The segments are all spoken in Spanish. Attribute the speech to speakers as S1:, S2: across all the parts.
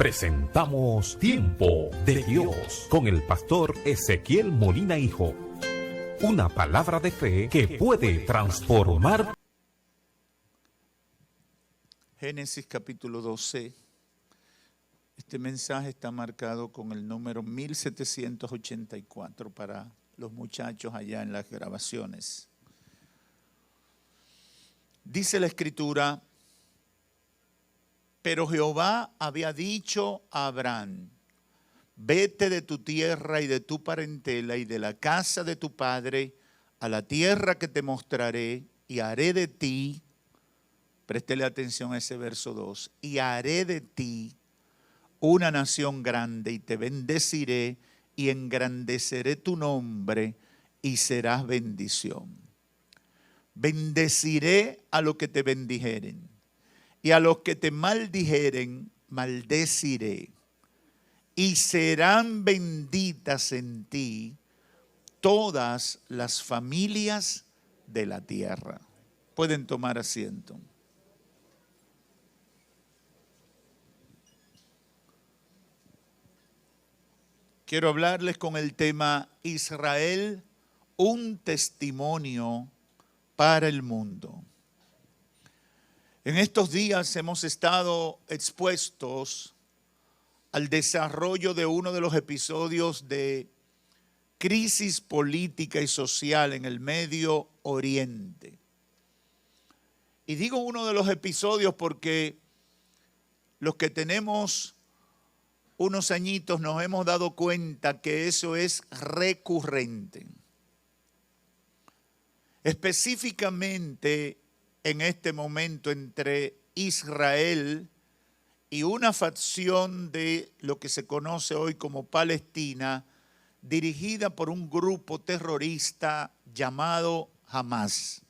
S1: presentamos Tiempo de Dios con el pastor Ezequiel Molina Hijo. Una palabra de fe que puede transformar.
S2: Génesis capítulo 12. Este mensaje está marcado con el número 1784 para los muchachos allá en las grabaciones. Dice la Escritura: pero Jehová había dicho a Abraham: vete de tu tierra y de tu parentela y de la casa de tu padre a la tierra que te mostraré, y haré de ti, préstele atención a ese verso 2, y haré de ti una nación grande, y te bendeciré y engrandeceré tu nombre, y serás bendición. Bendeciré a los que te bendijeren, y a los que te maldijeren, maldeciré. Y serán benditas en ti todas las familias de la tierra. Pueden tomar asiento. Quiero hablarles con el tema Israel, un testimonio para el mundo. En estos días hemos estado expuestos al desarrollo de uno de los episodios de crisis política y social en el Medio Oriente. Y digo uno de los episodios porque los que tenemos unos añitos nos hemos dado cuenta que eso es recurrente. Específicamente en este momento entre Israel y una facción de lo que se conoce hoy como Palestina, dirigida por un grupo terrorista llamado Hamás.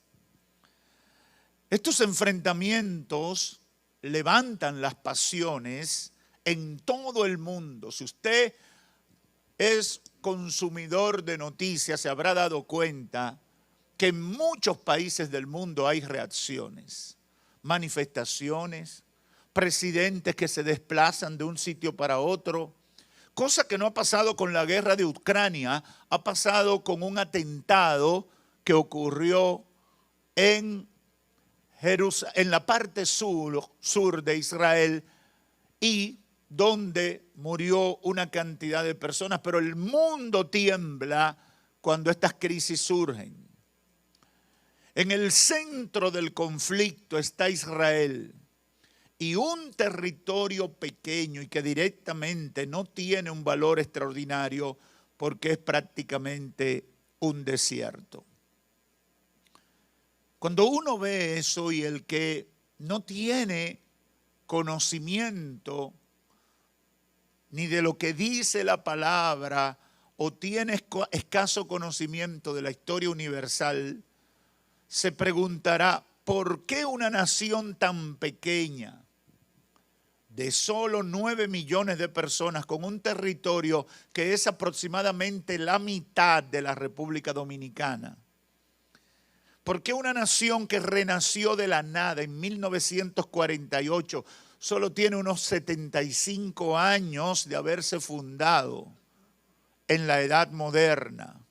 S2: Estos enfrentamientos levantan las pasiones en todo el mundo. Si usted es consumidor de noticias, se habrá dado cuenta que en muchos países del mundo hay reacciones, manifestaciones, presidentes que se desplazan de un sitio para otro, cosa que no ha pasado con la guerra de Ucrania, ha pasado con un atentado que ocurrió en la parte sur de Israel, y donde murió una cantidad de personas, pero el mundo tiembla cuando estas crisis surgen. En el centro del conflicto está Israel, y un territorio pequeño y que directamente no tiene un valor extraordinario porque es prácticamente un desierto. Cuando uno ve eso, y el que no tiene conocimiento ni de lo que dice la palabra o tiene escaso conocimiento de la historia universal, se preguntará: ¿por qué una nación tan pequeña, de solo 9 millones de personas, con un territorio que es aproximadamente la mitad de la República Dominicana? ¿Por qué una nación que renació de la nada en 1948 solo tiene unos 75 años de haberse fundado en la edad moderna?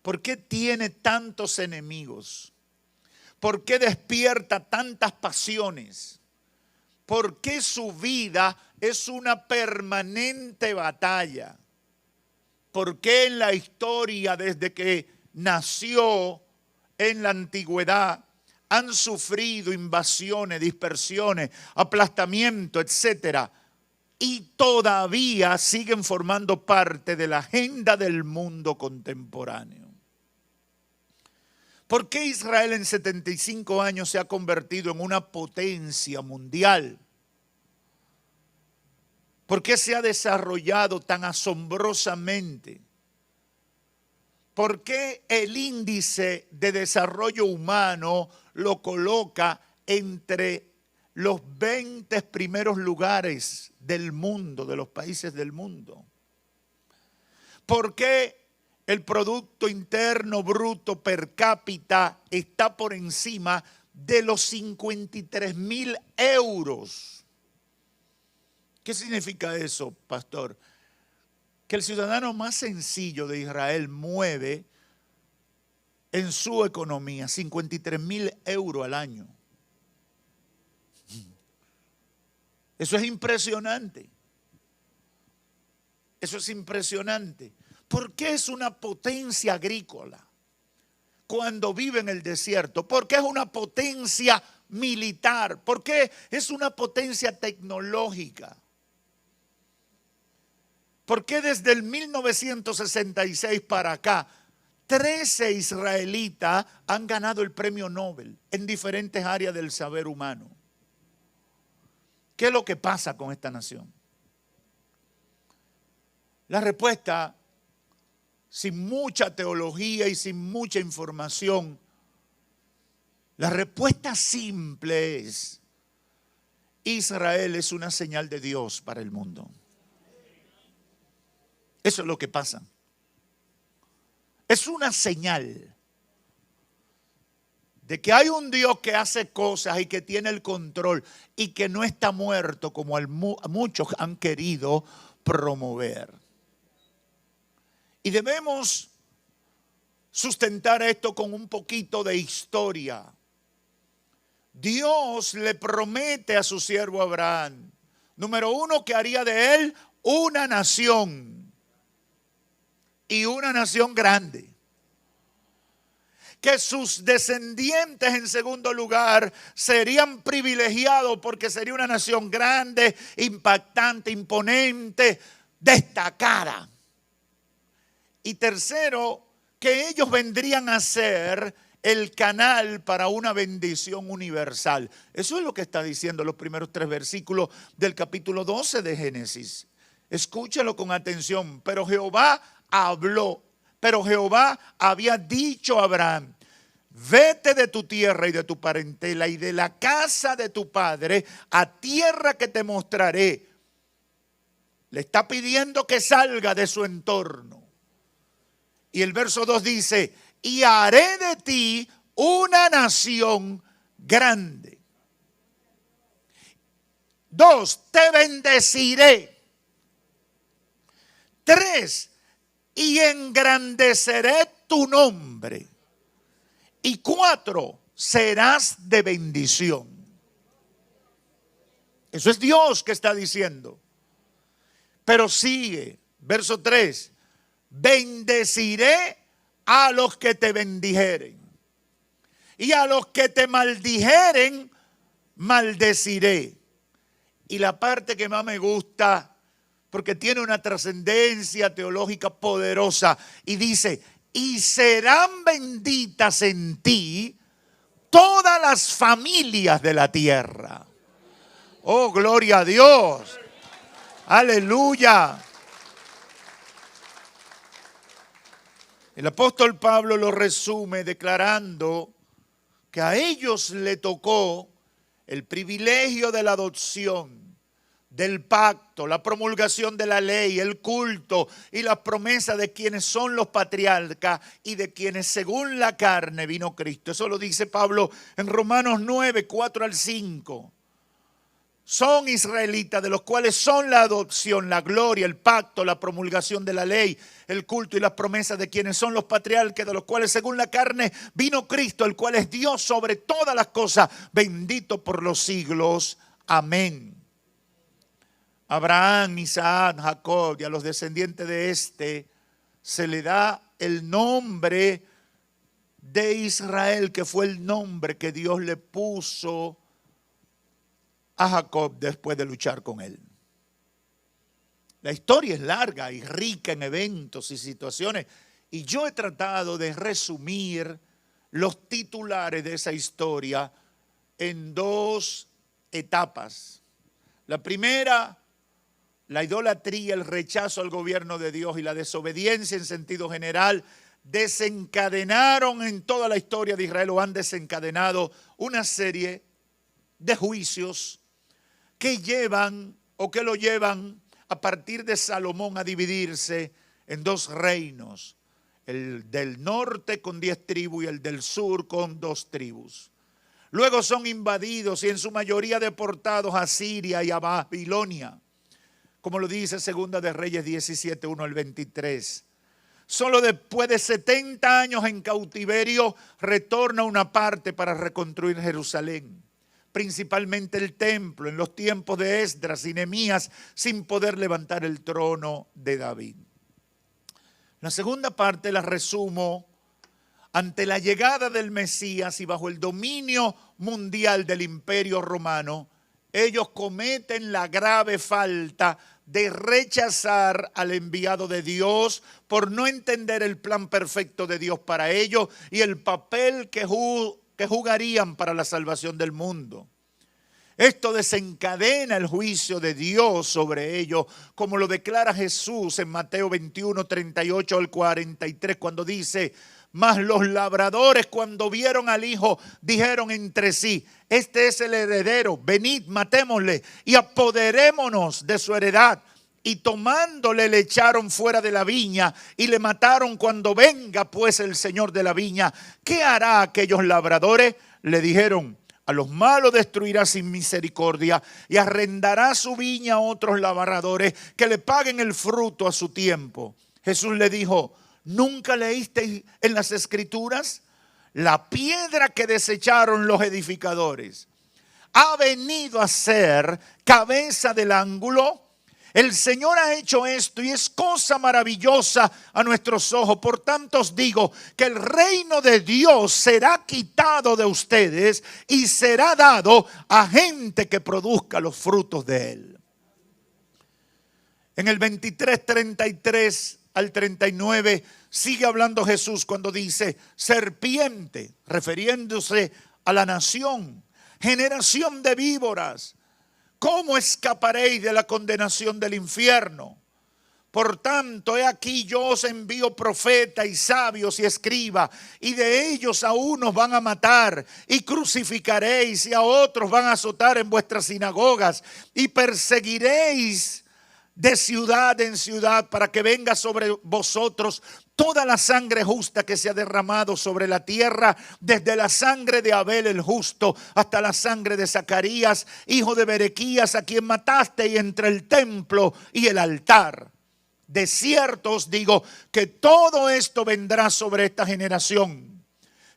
S2: ¿Por qué tiene tantos enemigos? ¿Por qué despierta tantas pasiones? ¿Por qué su vida es una permanente batalla? ¿Por qué en la historia, desde que nació en la antigüedad, han sufrido invasiones, dispersiones, aplastamiento, etcétera, y todavía siguen formando parte de la agenda del mundo contemporáneo? ¿Por qué Israel en 75 años se ha convertido en una potencia mundial? ¿Por qué se ha desarrollado tan asombrosamente? ¿Por qué el índice de desarrollo humano lo coloca entre los 20 primeros lugares del mundo, de los países del mundo? ¿Por qué el Producto Interno Bruto per cápita está por encima de los 53.000 euros ¿Qué significa eso, pastor? Que el ciudadano más sencillo de Israel mueve en su economía 53.000 euros al año. Eso es impresionante. Eso es impresionante. ¿Por qué es una potencia agrícola cuando vive en el desierto? ¿Por qué es una potencia militar? ¿Por qué es una potencia tecnológica? ¿Por qué desde el 1966 para acá 13 israelitas han ganado el premio Nobel en diferentes áreas del saber humano? ¿Qué es lo que pasa con esta nación? La respuesta, sin mucha teología y sin mucha información, la respuesta simple es: Israel es una señal de Dios para el mundo. Eso es lo que pasa. Es una señal de que hay un Dios que hace cosas y que tiene el control y que no está muerto como muchos han querido promover. Y debemos sustentar esto con un poquito de historia. Dios le promete a su siervo Abraham, número uno, que haría de él una nación. Y una nación grande. Que sus descendientes, en segundo lugar, serían privilegiados porque sería una nación grande, impactante, imponente, destacada. Y tercero, que ellos vendrían a ser el canal para una bendición universal. Eso es lo que está diciendo los primeros 3 versículos del capítulo 12 de Génesis. Escúchalo con atención. Pero Jehová habló, pero Jehová había dicho a Abraham: vete de tu tierra y de tu parentela y de la casa de tu padre a tierra que te mostraré. Le está pidiendo que salga de su entorno. Y el verso 2 dice: y haré de ti una nación grande. 2, te bendeciré. 3, y engrandeceré tu nombre. Y 4, serás de bendición. Eso es Dios que está diciendo. Pero sigue, verso 3, bendeciré a los que te bendijeren. Y a los que te maldijeren, maldeciré. Y la parte que más me gusta, porque tiene una trascendencia teológica poderosa, y dice: y serán benditas en ti todas las familias de la tierra. Oh, gloria a Dios. Aleluya. El apóstol Pablo lo resume declarando que a ellos le tocó el privilegio de la adopción, del pacto, la promulgación de la ley, el culto y las promesas de quienes son los patriarcas y de quienes según la carne vino Cristo. Eso lo dice Pablo en Romanos 9, 4 al 5. Son israelitas, de los cuales son la adopción, la gloria, el pacto, la promulgación de la ley, el culto y las promesas de quienes son los patriarcas, de los cuales según la carne vino Cristo, el cual es Dios sobre todas las cosas, bendito por los siglos. Amén. Abraham, Isaac, Jacob y a los descendientes de este se le da el nombre de Israel, que fue el nombre que Dios le puso a Jacob después de luchar con él. La historia es larga y rica en eventos y situaciones, y yo he tratado de resumir los titulares de esa historia en 2 etapas. La primera, la idolatría, el rechazo al gobierno de Dios y la desobediencia en sentido general desencadenaron en toda la historia de Israel, o han desencadenado una serie de juicios que llevan o que lo llevan a partir de Salomón a dividirse en 2 reinos, el del norte con 10 tribus y el del sur con 2 tribus. Luego son invadidos y en su mayoría deportados a Siria y a Babilonia. como lo dice Segunda de Reyes 17, 1 al 23. Solo después de 70 años en cautiverio retorna una parte para reconstruir Jerusalén, principalmente el templo, en los tiempos de Esdras y Nehemías, sin poder levantar el trono de David. La segunda parte la resumo. Ante la llegada del Mesías y bajo el dominio mundial del Imperio Romano, ellos cometen la grave falta de rechazar al enviado de Dios por no entender el plan perfecto de Dios para ellos y el papel que jugarían para la salvación del mundo. Esto desencadena el juicio de Dios sobre ellos, como lo declara Jesús en Mateo 21, 38 al 43, cuando dice: mas los labradores, cuando vieron al hijo, dijeron entre sí: este es el heredero, venid, matémosle y apoderémonos de su heredad. Y tomándole le echaron fuera de la viña y le mataron. Cuando venga pues el señor de la viña, ¿qué hará aquellos labradores? Le dijeron: a los malos destruirá sin misericordia y arrendará su viña a otros labradores que le paguen el fruto a su tiempo. Jesús le dijo: ¿nunca leísteis en las Escrituras? La piedra que desecharon los edificadores ha venido a ser cabeza del ángulo. El Señor ha hecho esto y es cosa maravillosa a nuestros ojos. Por tanto os digo que el reino de Dios será quitado de ustedes y será dado a gente que produzca los frutos de él. En el 23, 33 al 39 sigue hablando Jesús cuando dice: serpiente, refiriéndose a la nación, generación de víboras, ¿cómo escaparéis de la condenación del infierno? Por tanto, he aquí yo os envío profetas y sabios y escribas, y de ellos a unos van a matar y crucificaréis, y a otros van a azotar en vuestras sinagogas, y perseguiréis de ciudad en ciudad, para que venga sobre vosotros toda la sangre justa que se ha derramado sobre la tierra, desde la sangre de Abel el justo hasta la sangre de Zacarías, hijo de Berequías, a quien matasteis entre el templo y el altar. De cierto os digo que todo esto vendrá sobre esta generación.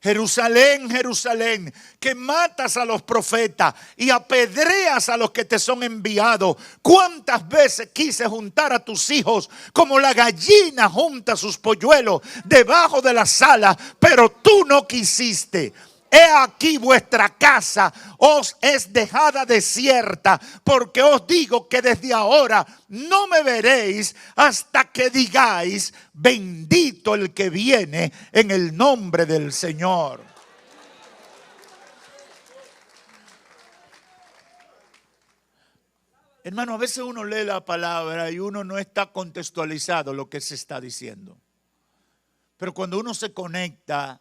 S2: Jerusalén, Jerusalén, que matas a los profetas y apedreas a los que te son enviados. ¿Cuántas veces quise juntar a tus hijos como la gallina junta sus polluelos debajo de la sala, pero tú no quisiste? He aquí vuestra casa os es dejada desierta, porque os digo que desde ahora no me veréis hasta que digáis: bendito el que viene en el nombre del Señor. Hermano, a veces uno lee la palabra y uno no está contextualizado lo que se está diciendo. Pero cuando uno se conecta,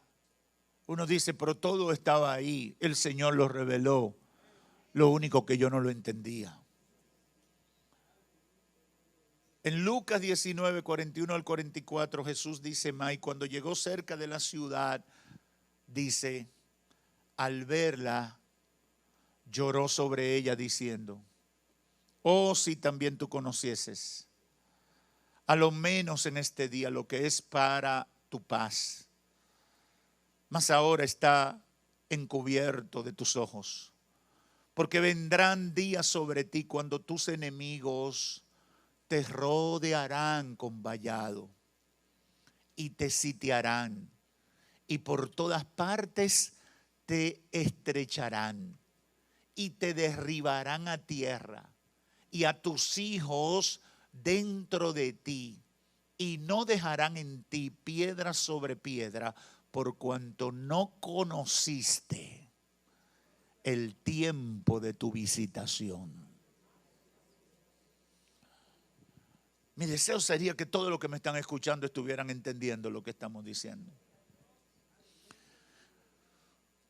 S2: uno dice: pero todo estaba ahí, el Señor lo reveló, lo único que yo no lo entendía. En Lucas 19, 41 al 44, Jesús dice más: y cuando llegó cerca de la ciudad, dice, al verla, lloró sobre ella diciendo: oh, si también tú conocieses, a lo menos en este día, lo que es para tu paz. Mas ahora está encubierto de tus ojos, porque vendrán días sobre ti cuando tus enemigos te rodearán con vallado y te sitiarán, y por todas partes te estrecharán y te derribarán a tierra y a tus hijos dentro de ti, y no dejarán en ti piedra sobre piedra, por cuanto no conociste el tiempo de tu visitación. Mi deseo sería que todos los que me están escuchando estuvieran entendiendo lo que estamos diciendo.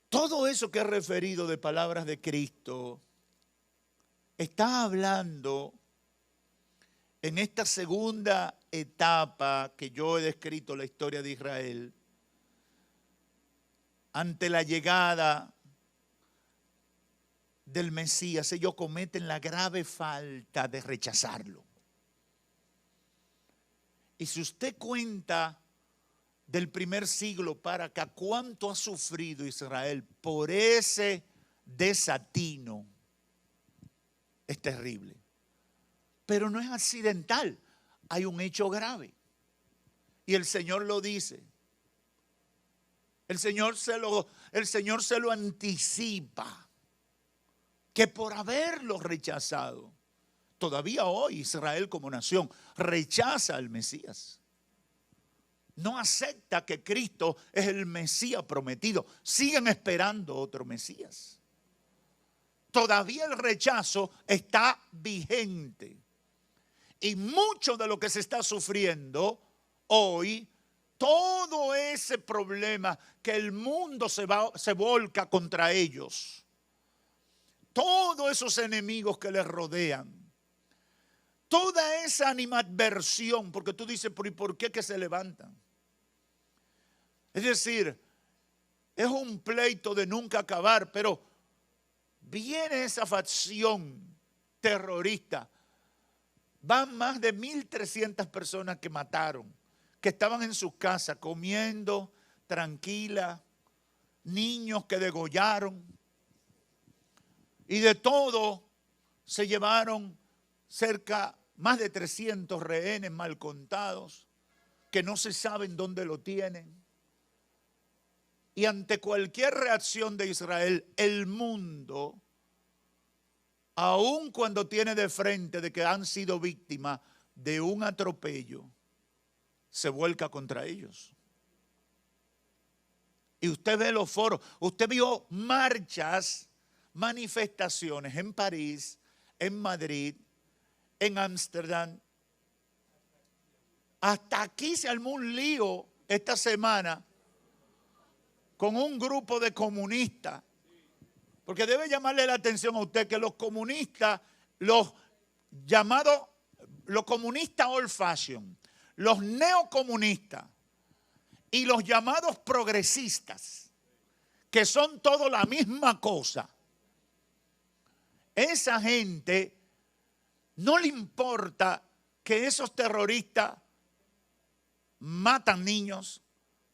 S2: Todo eso que he referido de palabras de Cristo está hablando en esta segunda etapa que yo he descrito, la historia de Israel, ante la llegada del Mesías. Ellos cometen la grave falta de rechazarlo. Y si usted cuenta del primer siglo para acá, cuánto ha sufrido Israel por ese desatino, es terrible. Pero no es accidental, hay un hecho grave. Y el Señor lo dice. El Señor se lo anticipa. Que por haberlo rechazado, todavía hoy Israel como nación rechaza al Mesías. No acepta que Cristo es el Mesías prometido. Siguen esperando otro Mesías. Todavía el rechazo está vigente. Y mucho de lo que se está sufriendo hoy, todo ese problema que el mundo se volca contra ellos, todos esos enemigos que les rodean, toda esa animadversión, porque tú dices, ¿y por qué que se levantan? Es decir, es un pleito de nunca acabar, pero viene esa facción terrorista. Van más de 1.300 personas que mataron, que estaban en sus casas comiendo tranquila, niños que degollaron. Y de todo se llevaron más de 300 rehenes mal contados, que no se saben dónde lo tienen. Y ante cualquier reacción de Israel, el mundo, aun cuando tiene de frente de que han sido víctimas de un atropello, se vuelca contra ellos. Y usted ve los foros, usted vio marchas, manifestaciones en París, en Madrid, en Ámsterdam. Hasta aquí se armó un lío esta semana con un grupo de comunistas. Porque debe llamarle la atención a usted que los comunistas, los comunistas old fashion, los neocomunistas y los llamados progresistas, que son todos la misma cosa, esa gente no le importa que esos terroristas matan niños,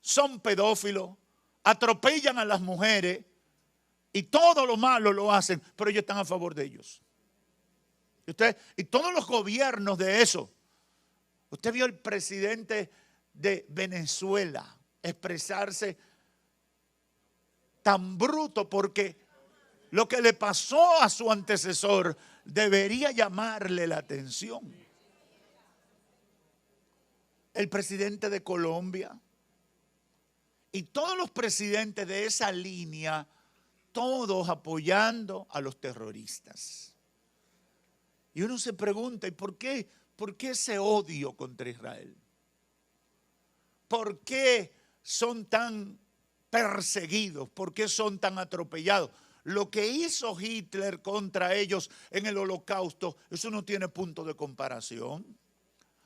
S2: son pedófilos, atropellan a las mujeres y todo lo malo lo hacen, pero ellos están a favor de ellos. Y todos los gobiernos de eso. Usted vio el presidente de Venezuela expresarse tan bruto, porque lo que le pasó a su antecesor debería llamarle la atención. El presidente de Colombia y todos los presidentes de esa línea, todos apoyando a los terroristas. Y uno se pregunta, ¿y por qué ese odio contra Israel? ¿Por qué son tan perseguidos? ¿Por qué son tan atropellados? Lo que hizo Hitler contra ellos en el Holocausto, eso no tiene punto de comparación.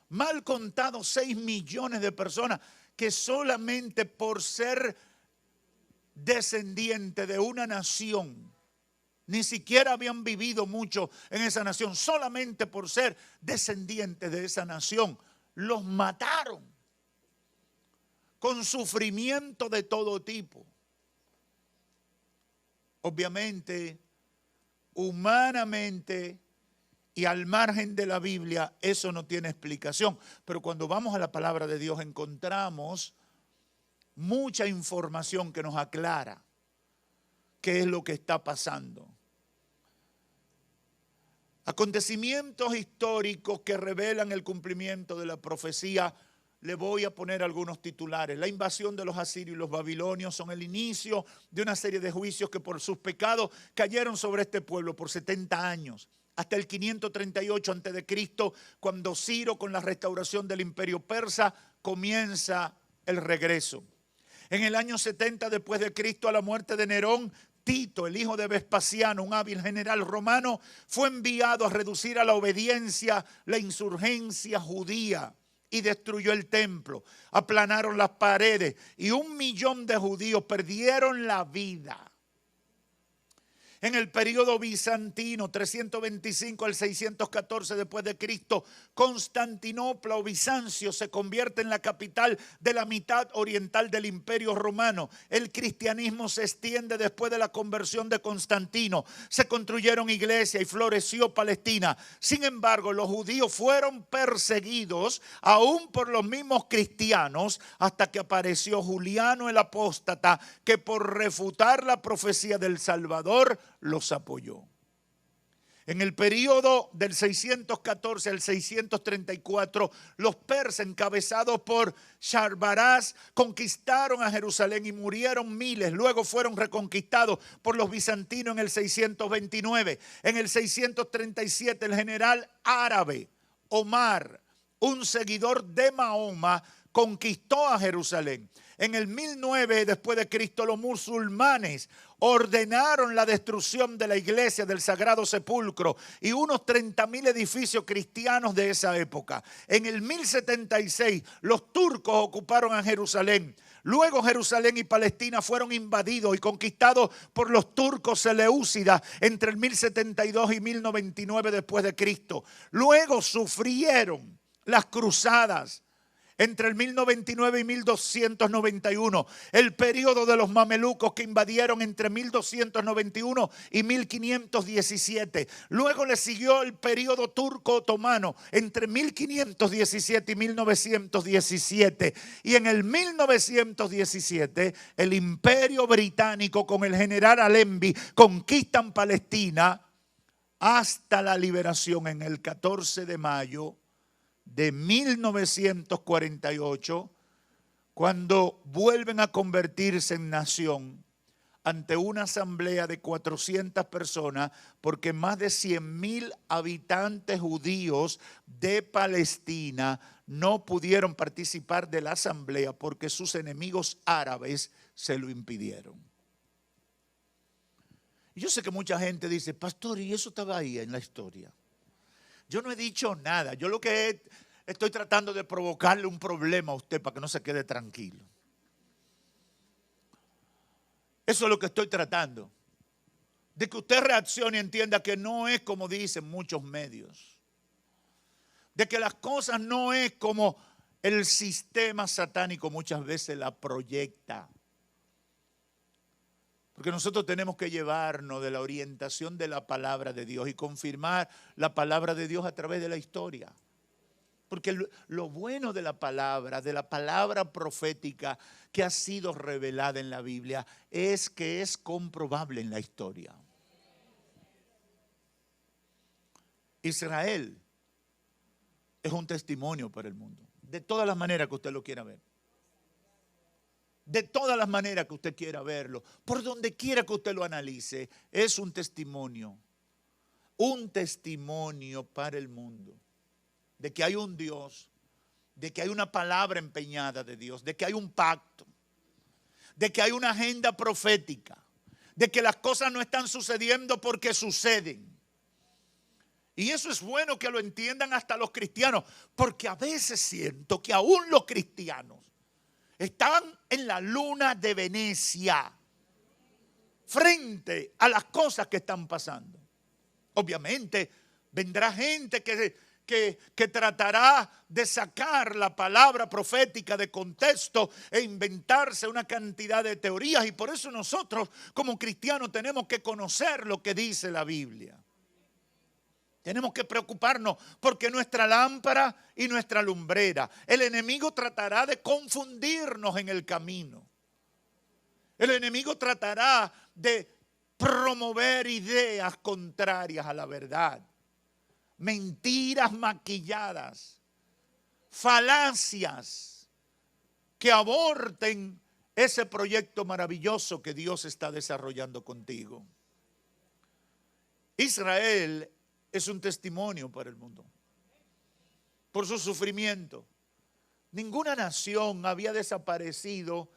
S2: Mal contado, 6 millones de personas que solamente por ser descendiente de una nación, ni siquiera habían vivido mucho en esa nación, solamente por ser descendientes de esa nación, los mataron con sufrimiento de todo tipo. Obviamente, humanamente y al margen de la Biblia, eso no tiene explicación. Pero cuando vamos a la palabra de Dios encontramos mucha información que nos aclara qué es lo que está pasando. Acontecimientos históricos que revelan el cumplimiento de la profecía. Le voy a poner algunos titulares. La invasión de los asirios y los babilonios son el inicio de una serie de juicios que por sus pecados cayeron sobre este pueblo por 70 años. Hasta el 538 a.C., cuando Ciro, con la restauración del imperio persa, comienza el regreso. En el año 70 después de Cristo, a la muerte de Nerón, Tito, el hijo de Vespasiano, un hábil general romano, fue enviado a reducir a la obediencia la insurgencia judía y destruyó el templo. Aplanaron las paredes y 1 millón de judíos perdieron la vida. En el período bizantino, 325 al 614 después de Cristo, Constantinopla o Bizancio se convierte en la capital de la mitad oriental del Imperio Romano. El cristianismo se extiende después de la conversión de Constantino. Se construyeron iglesias y floreció Palestina. Sin embargo, los judíos fueron perseguidos aún por los mismos cristianos hasta que apareció Juliano el apóstata, que por refutar la profecía del Salvador los apoyó. En el periodo del 614 al 634, los persas, encabezados por Sharbaraz, conquistaron a Jerusalén y murieron miles. Luego fueron reconquistados por los bizantinos en el 629. En el 637, el general árabe Omar, un seguidor de Mahoma, conquistó a Jerusalén. En el 1009 después de Cristo, los musulmanes ordenaron la destrucción de la iglesia del Sagrado Sepulcro y unos 30.000 edificios cristianos de esa época. En el 1076 los turcos ocuparon a Jerusalén. Luego Jerusalén y Palestina fueron invadidos y conquistados por los turcos seleúcidas entre el 1072 y 1099 después de Cristo. Luego sufrieron las cruzadas entre el 1099 y 1291, el periodo de los mamelucos que invadieron entre 1291 y 1517. Luego le siguió el periodo turco otomano entre 1517 y 1917. Y en el 1917 el imperio británico con el general Allenby conquistan Palestina hasta la liberación en el 14 de mayo de 1948, cuando vuelven a convertirse en nación ante una asamblea de 400 personas, porque más de 100.000 habitantes judíos de Palestina no pudieron participar de la asamblea porque sus enemigos árabes se lo impidieron. Y yo sé que mucha gente dice, pastor, ¿y eso estaba ahí en la historia? Yo no he dicho nada. Yo lo que estoy tratando de provocarle un problema a usted para que no se quede tranquilo. Eso es lo que estoy tratando. De que usted reaccione y entienda que no es como dicen muchos medios. De que las cosas no es como el sistema satánico muchas veces la proyecta. Porque nosotros tenemos que llevarnos de la orientación de la palabra de Dios y confirmar la palabra de Dios a través de la historia. Porque lo bueno de la palabra profética que ha sido revelada en la Biblia, es que es comprobable en la historia. Israel es un testimonio para el mundo, de todas las maneras que usted lo quiera ver. De todas las maneras que usted quiera verlo, por donde quiera que usted lo analice, es un testimonio para el mundo, de que hay un Dios, de que hay una palabra empeñada de Dios, de que hay un pacto, de que hay una agenda profética, de que las cosas no están sucediendo porque suceden. Y eso es bueno que lo entiendan hasta los cristianos, porque a veces siento que aún los cristianos están en la luna de Venecia frente a las cosas que están pasando. Obviamente vendrá gente que tratará de sacar la palabra profética de contexto e inventarse una cantidad de teorías, y por eso nosotros como cristianos tenemos que conocer lo que dice la Biblia. Tenemos que preocuparnos porque nuestra lámpara y nuestra lumbrera, el enemigo tratará de confundirnos en el camino. El enemigo tratará de promover ideas contrarias a la verdad. Mentiras maquilladas, falacias que aborten ese proyecto maravilloso que Dios está desarrollando contigo. Israel es un testimonio para el mundo por su sufrimiento. Ninguna nación había desaparecido,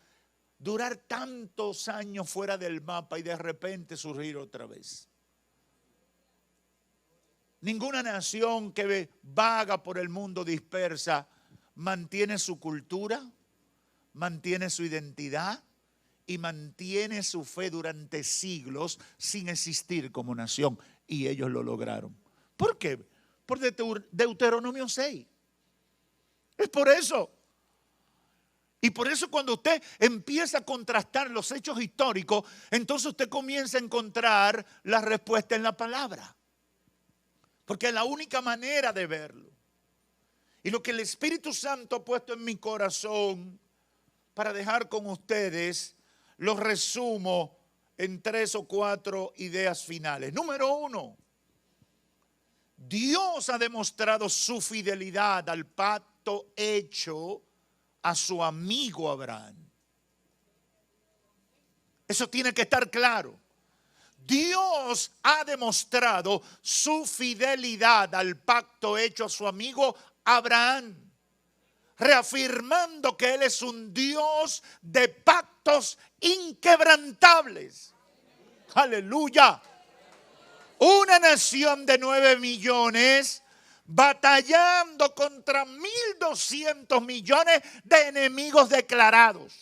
S2: durar tantos años fuera del mapa y de repente surgir otra vez. Ninguna nación que vaga por el mundo dispersa mantiene su cultura, mantiene su identidad y mantiene su fe durante siglos sin existir como nación. Y ellos lo lograron. ¿Por qué? Por Deuteronomio 6. Es por eso. Y por eso cuando usted empieza a contrastar los hechos históricos, entonces usted comienza a encontrar la respuesta en la palabra. Porque es la única manera de verlo. Y lo que el Espíritu Santo ha puesto en mi corazón para dejar con ustedes, lo resumo en 3 o 4 ideas finales. Número 1, Dios ha demostrado su fidelidad al pacto hecho a su amigo Abraham. Eso tiene que estar claro. Dios ha demostrado su fidelidad al pacto hecho a su amigo Abraham, reafirmando que Él es un Dios de pactos inquebrantables. Aleluya. Una nación de 9 millones batallando contra 1.200 millones de enemigos declarados.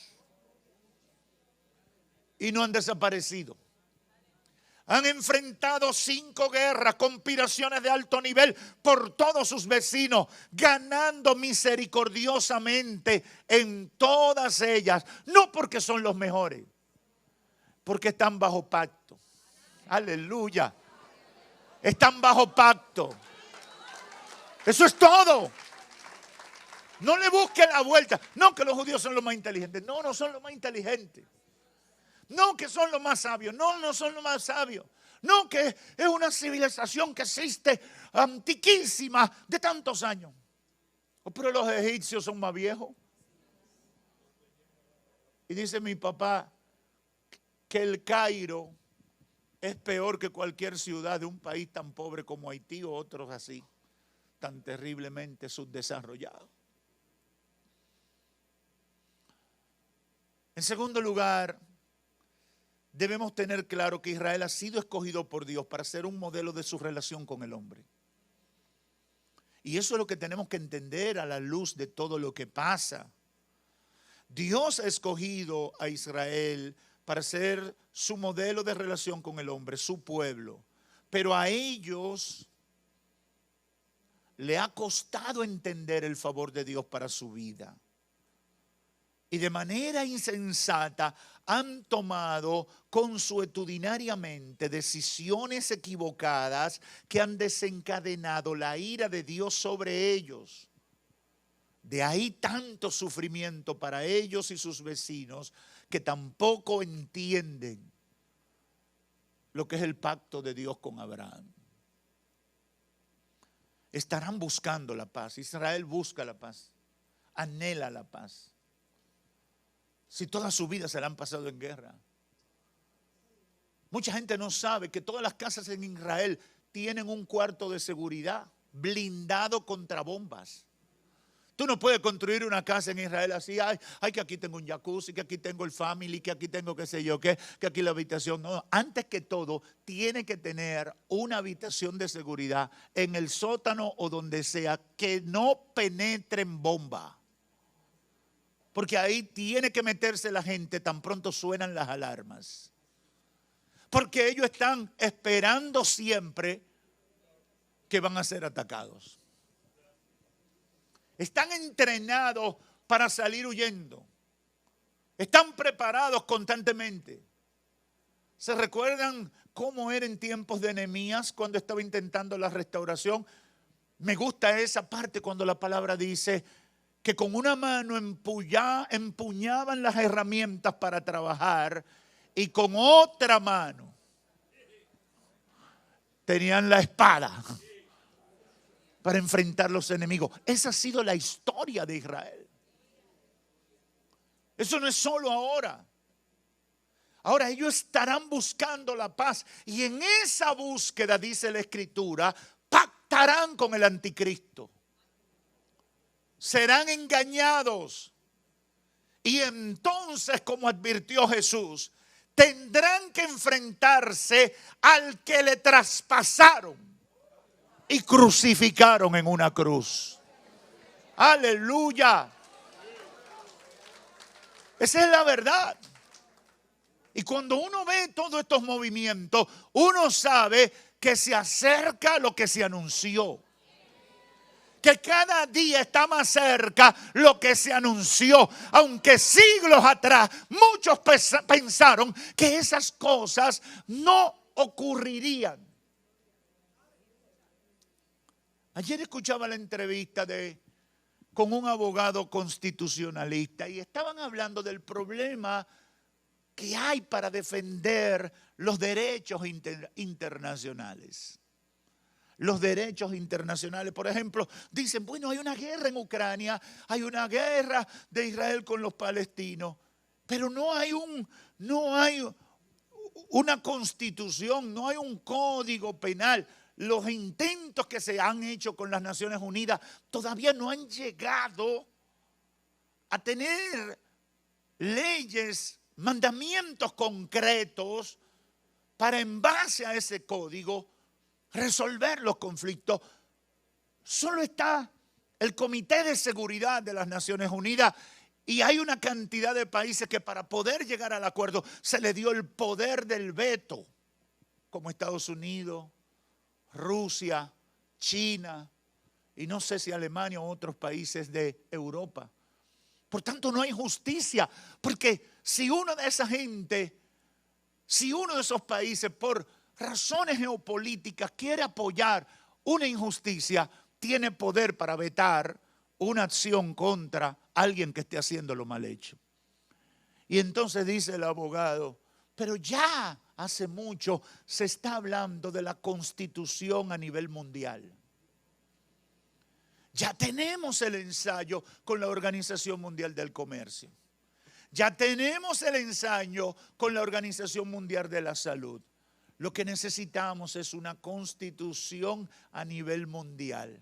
S2: Y no han desaparecido. Han enfrentado 5 guerras, conspiraciones de alto nivel por todos sus vecinos, ganando misericordiosamente en todas ellas. No porque son los mejores, porque están bajo pacto. Aleluya. Están bajo pacto. Eso es todo. No le busquen la vuelta. No que los judíos son los más inteligentes. No, no son los más inteligentes. No que son los más sabios. No, no son los más sabios. No que es una civilización que existe antiquísima de tantos años. Oh, pero los egipcios son más viejos. Y dice mi papá que el Cairo es peor que cualquier ciudad de un país tan pobre como Haití o otros así, tan terriblemente subdesarrollados. En segundo lugar, debemos tener claro que Israel ha sido escogido por Dios para ser un modelo de su relación con el hombre. Y eso es lo que tenemos que entender a la luz de todo lo que pasa. Dios ha escogido a Israel para ser su modelo de relación con el hombre, su pueblo. Pero a ellos le ha costado entender el favor de Dios para su vida. Y de manera insensata han tomado consuetudinariamente decisiones equivocadas que han desencadenado la ira de Dios sobre ellos. De ahí tanto sufrimiento para ellos y sus vecinos que tampoco entienden lo que es el pacto de Dios con Abraham. Estarán buscando la paz. Israel busca la paz, anhela la paz. Si toda su vida se la han pasado en guerra. Mucha gente no sabe que todas las casas en Israel tienen un cuarto de seguridad blindado contra bombas. Tú no puedes construir una casa en Israel así, ay, que aquí tengo un jacuzzi, que aquí tengo el family, que aquí tengo qué sé yo, que aquí la habitación. No, antes que todo, tiene que tener una habitación de seguridad en el sótano o donde sea, que no penetren bomba. Porque ahí tiene que meterse la gente tan pronto suenan las alarmas. Porque ellos están esperando siempre que van a ser atacados. Están entrenados para salir huyendo. Están preparados constantemente. ¿Se recuerdan cómo era en tiempos de Nehemías cuando estaba intentando la restauración? Me gusta esa parte cuando la palabra dice que con una mano empuñaban las herramientas para trabajar y con otra mano tenían la espada para enfrentar los enemigos. Esa ha sido la historia de Israel. Eso no es solo ahora. Ahora ellos estarán buscando la paz y en esa búsqueda, dice la Escritura, pactarán con el anticristo. Serán engañados. Y entonces, como advirtió Jesús, tendrán que enfrentarse al que le traspasaron y crucificaron en una cruz. Aleluya. Esa es la verdad. Y cuando uno ve todos estos movimientos, uno sabe que se acerca lo que se anunció. Que cada día está más cerca lo que se anunció. Aunque siglos atrás muchos pensaron que esas cosas no ocurrirían. Ayer escuchaba la entrevista con un abogado constitucionalista y estaban hablando del problema que hay para defender los derechos internacionales. Los derechos internacionales, por ejemplo, dicen, bueno, hay una guerra en Ucrania, hay una guerra de Israel con los palestinos, pero no hay una constitución, no hay un código penal. Los intentos que se han hecho con las Naciones Unidas todavía no han llegado a tener leyes, mandamientos concretos para en base a ese código resolver los conflictos. Solo está el Comité de Seguridad de las Naciones Unidas y hay una cantidad de países que para poder llegar al acuerdo se le dio el poder del veto, como Estados Unidos, Rusia, China y no sé si Alemania o otros países de Europa. Por tanto, no hay justicia, porque si uno de esa gente, si uno de esos países por razones geopolíticas quiere apoyar una injusticia, tiene poder para vetar una acción contra alguien que esté haciendo lo mal hecho. Y entonces dice el abogado, pero ya hace mucho se está hablando de la constitución a nivel mundial. Ya tenemos el ensayo con la Organización Mundial del Comercio. Ya tenemos el ensayo con la Organización Mundial de la Salud. Lo que necesitamos es una constitución a nivel mundial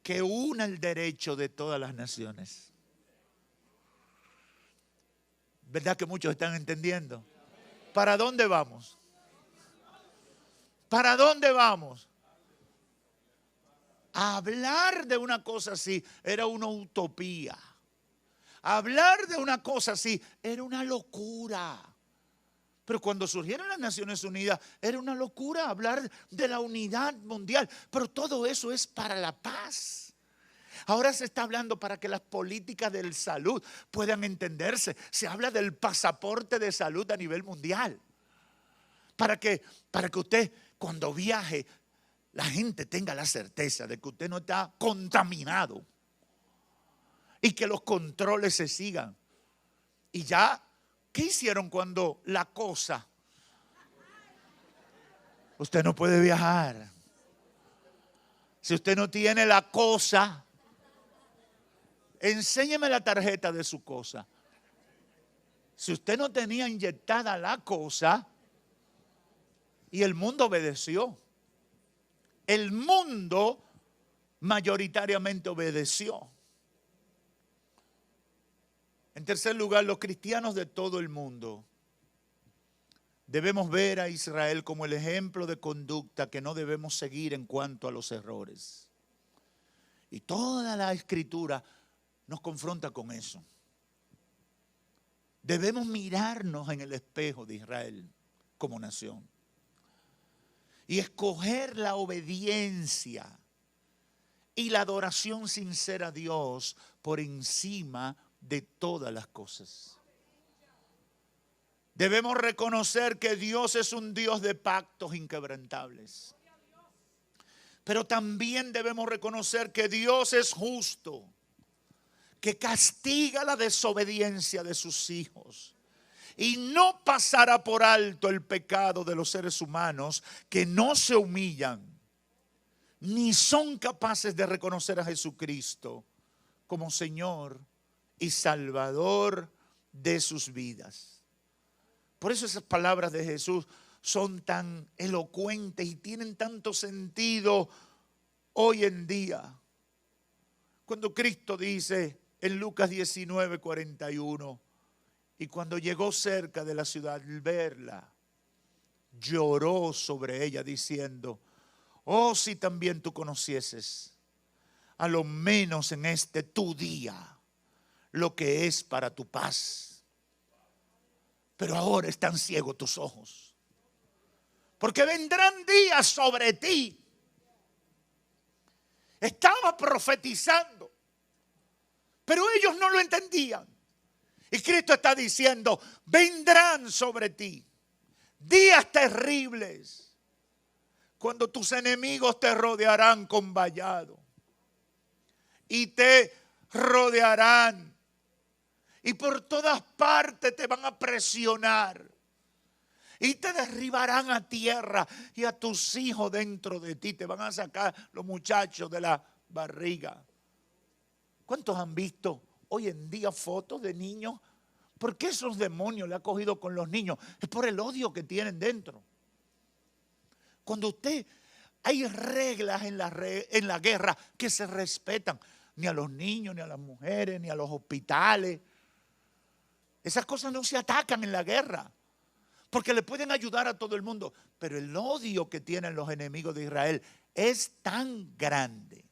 S2: que una el derecho de todas las naciones. ¿Verdad que muchos están entendiendo? ¿Para dónde vamos? ¿Para dónde vamos? Hablar de una cosa así era una utopía. Hablar de una cosa así era una locura. Pero cuando surgieron las Naciones Unidas era una locura hablar de la unidad mundial. Pero todo eso es para la paz. Ahora se está hablando para que las políticas de salud puedan entenderse. Se habla del pasaporte de salud a nivel mundial. Para que usted cuando viaje, la gente tenga la certeza de que usted no está contaminado. Y que los controles se sigan. Y ya, ¿qué hicieron cuando la cosa? Usted no puede viajar. Si usted no tiene la cosa, enséñeme la tarjeta de su cosa. Si usted no tenía inyectada la cosa, y el mundo obedeció. El mundo mayoritariamente obedeció. En tercer lugar, los cristianos de todo el mundo debemos ver a Israel como el ejemplo de conducta que no debemos seguir en cuanto a los errores. Y toda la Escritura nos confronta con eso. Debemos mirarnos en el espejo de Israel como nación y escoger la obediencia y la adoración sincera a Dios por encima de todas las cosas. Debemos reconocer que Dios es un Dios de pactos inquebrantables. Pero también debemos reconocer que Dios es justo, que castiga la desobediencia de sus hijos y no pasará por alto el pecado de los seres humanos que no se humillan ni son capaces de reconocer a Jesucristo como Señor y Salvador de sus vidas. Por eso esas palabras de Jesús son tan elocuentes y tienen tanto sentido hoy en día. Cuando Cristo dice en Lucas 19:41, y cuando llegó cerca de la ciudad, al verla, lloró sobre ella diciendo, oh, si también tú conocieses, a lo menos en este tu día, lo que es para tu paz. Pero ahora están ciegos tus ojos. Porque vendrán días sobre ti. Estaba profetizando, pero ellos no lo entendían. Y Cristo está diciendo, vendrán sobre ti días terribles, cuando tus enemigos te rodearán con vallado y te rodearán y por todas partes te van a presionar y te derribarán a tierra y a tus hijos dentro de ti. Te van a sacar los muchachos de la barriga. ¿Cuántos han visto hoy en día fotos de niños? ¿Por qué esos demonios le ha cogido con los niños? Es por el odio que tienen dentro. Cuando hay reglas en la guerra que se respetan. Ni a los niños, ni a las mujeres, ni a los hospitales. Esas cosas no se atacan en la guerra. Porque le pueden ayudar a todo el mundo. Pero el odio que tienen los enemigos de Israel es tan grande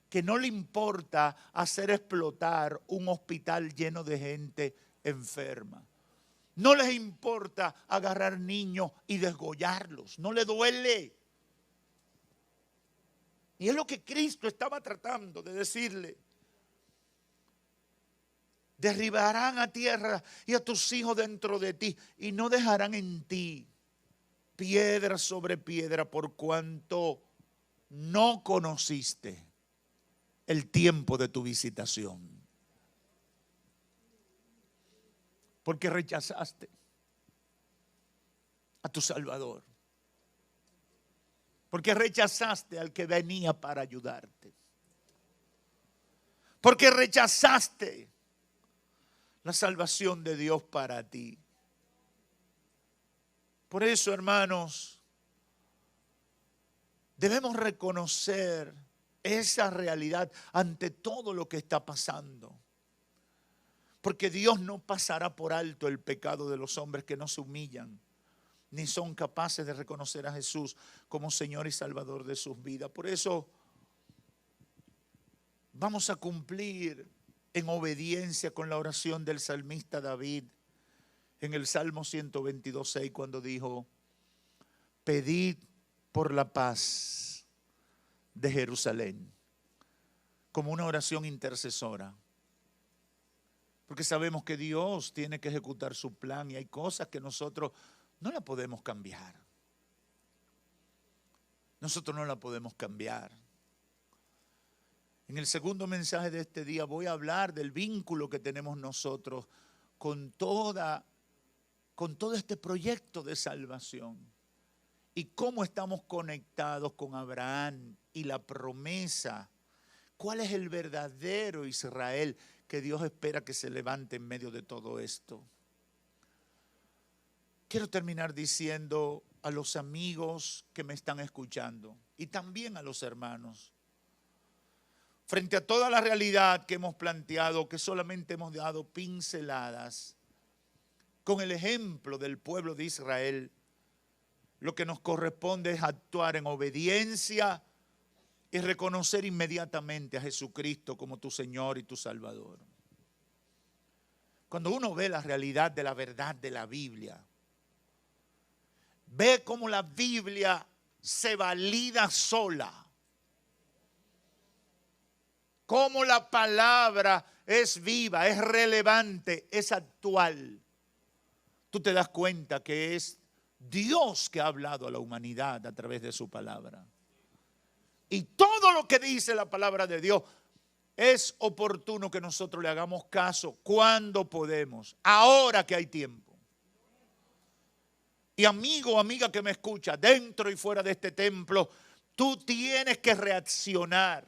S2: que no le importa hacer explotar un hospital lleno de gente enferma. No les importa agarrar niños y desgollarlos. No les duele. Y es lo que Cristo estaba tratando de decirle. Derribarán a tierra y a tus hijos dentro de ti y no dejarán en ti piedra sobre piedra por cuanto no conociste el tiempo de tu visitación. Porque rechazaste a tu Salvador. Porque rechazaste al que venía para ayudarte. Porque rechazaste la salvación de Dios para ti. Por eso, hermanos, debemos reconocer esa realidad ante todo lo que está pasando. Porque Dios no pasará por alto el pecado de los hombres que no se humillan, ni son capaces de reconocer a Jesús como Señor y Salvador de sus vidas. Por eso vamos a cumplir en obediencia con la oración del salmista David en el Salmo 122:6, cuando dijo: pedid por la paz de Jerusalén, como una oración intercesora. Porque sabemos que Dios tiene que ejecutar su plan y hay cosas que nosotros no la podemos cambiar. Nosotros no la podemos cambiar. En el segundo mensaje de este día voy a hablar del vínculo que tenemos nosotros con todo este proyecto de salvación y cómo estamos conectados con Abraham y la promesa. ¿Cuál es el verdadero Israel que Dios espera que se levante en medio de todo esto? Quiero terminar diciendo a los amigos que me están escuchando y también a los hermanos, frente a toda la realidad que hemos planteado, que solamente hemos dado pinceladas, con el ejemplo del pueblo de Israel, lo que nos corresponde es actuar en obediencia y reconocer inmediatamente a Jesucristo como tu Señor y tu Salvador. Cuando uno ve la realidad de la verdad de la Biblia, ve cómo la Biblia se valida sola, cómo la palabra es viva, es relevante, es actual. Tú te das cuenta que es Dios que ha hablado a la humanidad a través de su palabra. Y todo lo que dice la palabra de Dios es oportuno que nosotros le hagamos caso cuando podemos, ahora que hay tiempo. Y amigo o amiga que me escucha, dentro y fuera de este templo, tú tienes que reaccionar.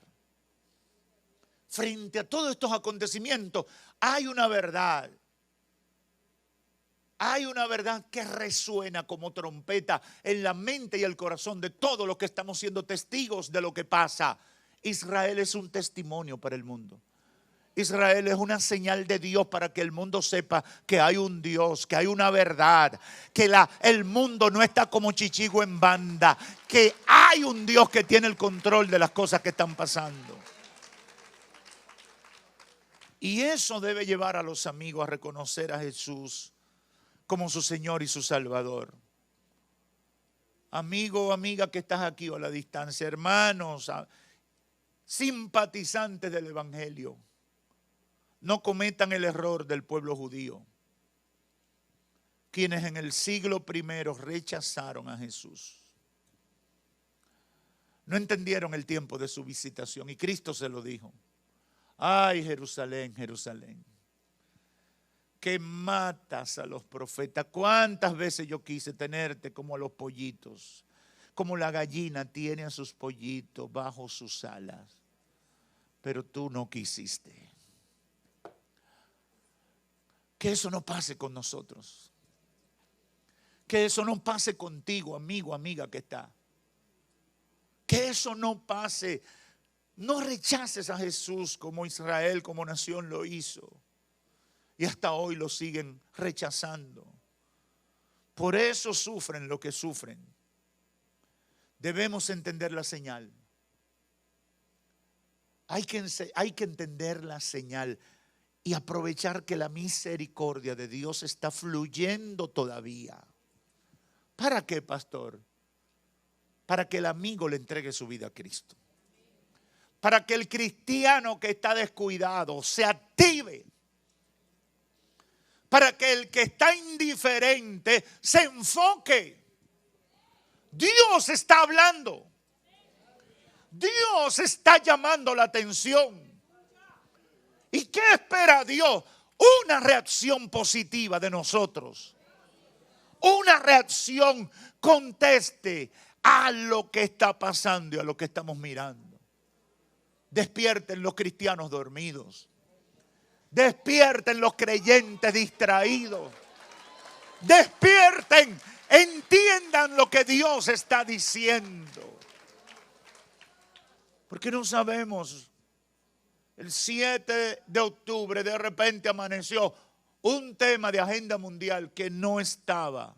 S2: Frente a todos estos acontecimientos, hay una verdad. Hay una verdad que resuena como trompeta en la mente y el corazón de todos los que estamos siendo testigos de lo que pasa. Israel es un testimonio para el mundo. Israel es una señal de Dios para que el mundo sepa que hay un Dios, que hay una verdad, que el mundo no está como chichigo en banda, que hay un Dios que tiene el control de las cosas que están pasando. Y eso debe llevar a los amigos a reconocer a Jesús como su Señor y su Salvador. Amigo o amiga que estás aquí o a la distancia, hermanos, simpatizantes del Evangelio, no cometan el error del pueblo judío, quienes en el siglo I rechazaron a Jesús. No entendieron el tiempo de su visitación y Cristo se lo dijo. Ay, Jerusalén, Jerusalén, que matas a los profetas. ¿Cuántas veces yo quise tenerte como a los pollitos? Como la gallina tiene a sus pollitos bajo sus alas. Pero tú no quisiste. Que eso no pase con nosotros. Que eso no pase contigo, amigo, amiga que está. Que eso no pase. No rechaces a Jesús como Israel, como nación lo hizo. Y hasta hoy lo siguen rechazando. Por eso sufren lo que sufren. Debemos entender la señal. Hay que entender la señal y aprovechar que la misericordia de Dios está fluyendo todavía. ¿Para qué, pastor? Para que el amigo le entregue su vida a Cristo. Para que el cristiano que está descuidado se active. Para que el que está indiferente se enfoque. Dios está hablando. Dios está llamando la atención. ¿Y qué espera Dios? Una reacción positiva de nosotros. Una reacción conteste a lo que está pasando y a lo que estamos mirando. Despierten los cristianos dormidos. Despierten los creyentes distraídos. Despierten, entiendan lo que Dios está diciendo. Porque no sabemos. El 7 de octubre de repente amaneció un tema de agenda mundial que no estaba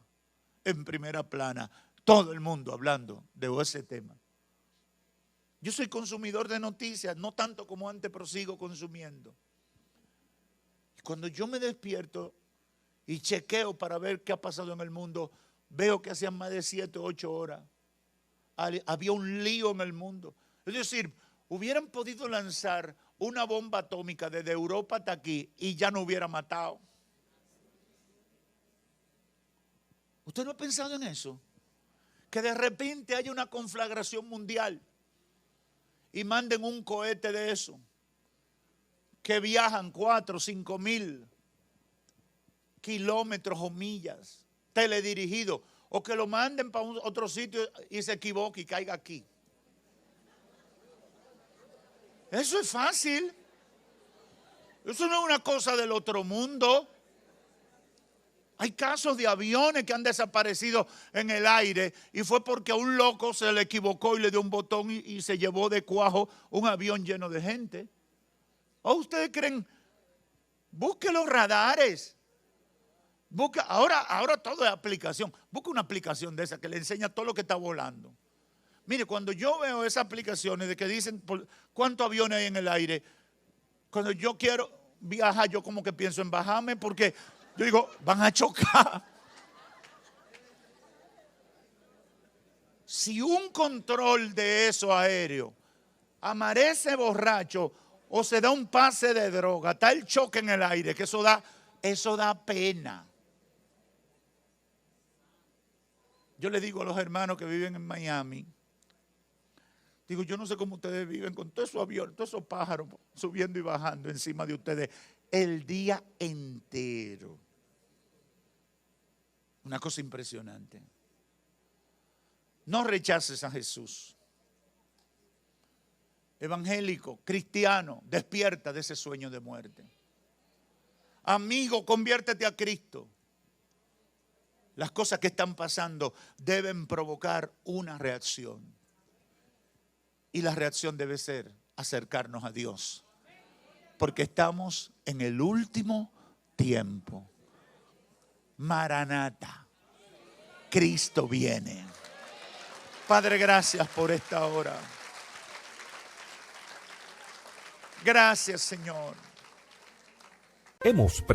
S2: en primera plana. Todo el mundo hablando de ese tema. Yo soy consumidor de noticias, no tanto como antes, pero sigo consumiendo. Cuando yo me despierto y chequeo para ver qué ha pasado en el mundo, veo que hacían más de 7 o 8 horas. Había un lío en el mundo. Es decir, hubieran podido lanzar una bomba atómica desde Europa hasta aquí y ya no hubiera matado. ¿Usted no ha pensado en eso? Que de repente haya una conflagración mundial y manden un cohete de eso. Que viajan 4 o 5 mil kilómetros o millas, teledirigido, o que lo manden para otro sitio y se equivoque y caiga aquí. Eso es fácil. Eso no es una cosa del otro mundo. Hay casos de aviones que han desaparecido en el aire y fue porque a un loco se le equivocó y le dio un botón y se llevó de cuajo un avión lleno de gente. ¿O ustedes creen? Busque los radares. Busque, ahora todo es aplicación. Busque una aplicación de esa que le enseña todo lo que está volando. Mire, cuando yo veo esas aplicaciones de que dicen cuántos aviones hay en el aire, cuando yo quiero viajar, yo como que pienso en bajarme porque yo digo, van a chocar. Si un control de eso aéreo amanece borracho o se da un pase de droga, está el choque en el aire, que eso da pena. Yo le digo a los hermanos que viven en Miami, digo, yo no sé cómo ustedes viven con todos esos aviones, todos esos pájaros subiendo y bajando encima de ustedes el día entero. Una cosa impresionante. No rechaces a Jesús. Evangélico, cristiano, despierta de ese sueño de muerte. Amigo, conviértete a Cristo. Las cosas que están pasando deben provocar una reacción. Y la reacción debe ser acercarnos a Dios. Porque estamos en el último tiempo. Maranata. Cristo viene. Padre, gracias por esta hora. Gracias, Señor.
S1: Hemos presentado